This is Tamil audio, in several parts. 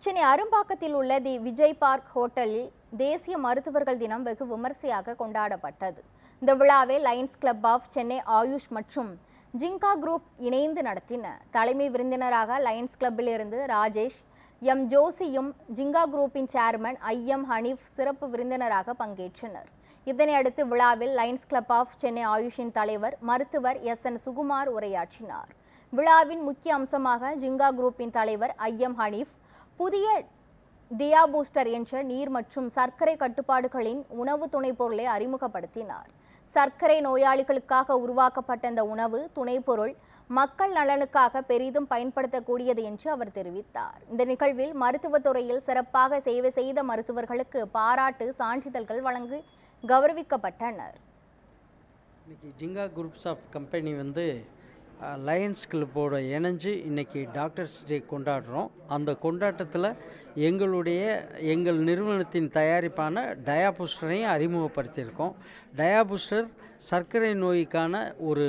சென்னை அரும்பாக்கத்தில் உள்ள தி விஜய் பார்க் ஹோட்டலில் தேசிய மருத்துவர்கள் தினம் வெகு விமர்சையாக கொண்டாடப்பட்டது. இந்த விழாவை Lions club of Chennai Ayush மற்றும் ஜிங்கா குரூப் இணைந்து நடத்தின. தலைமை விருந்தினராக லயன்ஸ் கிளப்பில் இருந்து ராஜேஷ், எம் ஜோசியும், ஜிங்கா குரூப்பின் சேர்மன் ஐஎம் ஹனீஃப் சிறப்பு விருந்தினராக பங்கேற்றனர். இதனையடுத்து விழாவில் லயன்ஸ் கிளப் ஆஃப் சென்னை ஆயுஷின் தலைவர் மருத்துவர் எஸ்.என். சுகுமார் உரையாற்றினார். விழாவின் முக்கிய அம்சமாக ஜிங்கா குரூப்பின் தலைவர் ஐஎம் ஹனீஃப் புதிய டியா பூஸ்டர் என்ற நீர் மற்றும் சர்க்கரை கட்டுப்பாடுகளின் உணவு துணைப் பொருளை அறிமுகப்படுத்தினார். சர்க்கரை நோயாளிகளுக்காக உருவாக்கப்பட்ட இந்த உணவு துணைப்பொருள் மக்கள் நலனுக்காக பெரிதும் பயன்படுத்தக்கூடியது என்று அவர் தெரிவித்தார். இந்த நிகழ்வில் மருத்துவத்துறையில் சிறப்பாக சேவை செய்த மருத்துவர்களுக்கு பாராட்டு சான்றிதழ்கள் வழங்கி கௌரவிக்கப்பட்டனர். இன்னைக்கு Jirga groups of company Lions கிளப்போட இணைஞ்சு இன்றைக்கி டாக்டர்ஸ் டே கொண்டாடுறோம். அந்த கொண்டாட்டத்தில் எங்கள் நிறுவனத்தின் தயாரிப்பான டயா பூஸ்டரையும் அறிமுகப்படுத்தியிருக்கோம். டயா பூஸ்டர் சர்க்கரை நோய்க்கான ஒரு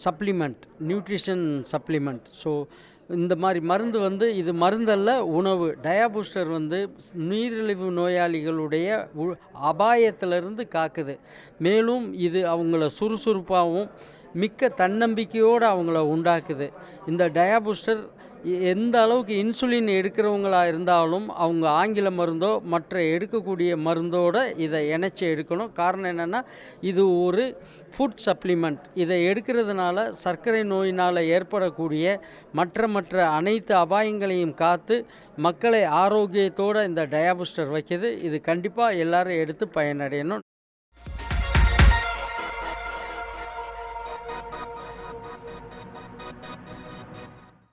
சப்ளிமெண்ட், நியூட்ரிஷன் சப்ளிமெண்ட். ஸோ இந்த மாதிரி மருந்து இது மருந்தல்ல, உணவு. டயா பூஸ்டர் நீரிழிவு நோயாளிகளுடைய அபாயத்திலிருந்து காக்குது. மேலும் இது அவங்கள சுறுசுறுப்பாகவும் மிக்க தன்னம்பிக்கையோடு அவங்கள உண்டாக்குது. இந்த டயா பூஸ்டர் எந்த அளவுக்கு இன்சுலின் எடுக்கிறவங்களா இருந்தாலும் அவங்க ஆங்கில மருந்தோ மற்ற எடுக்கக்கூடிய மருந்தோடு இதை இணைச்சி எடுக்கணும். காரணம் என்னென்னா, இது ஒரு ஃபுட் சப்ளிமெண்ட். இதை எடுக்கிறதுனால சர்க்கரை நோயினால் ஏற்படக்கூடிய மற்ற அனைத்து அபாயங்களையும் காத்து மக்களை ஆரோக்கியத்தோடு இந்த டயா பூஸ்டர் வைக்கிது. இது கண்டிப்பாக எல்லாரும் எடுத்து பயனடையணும்.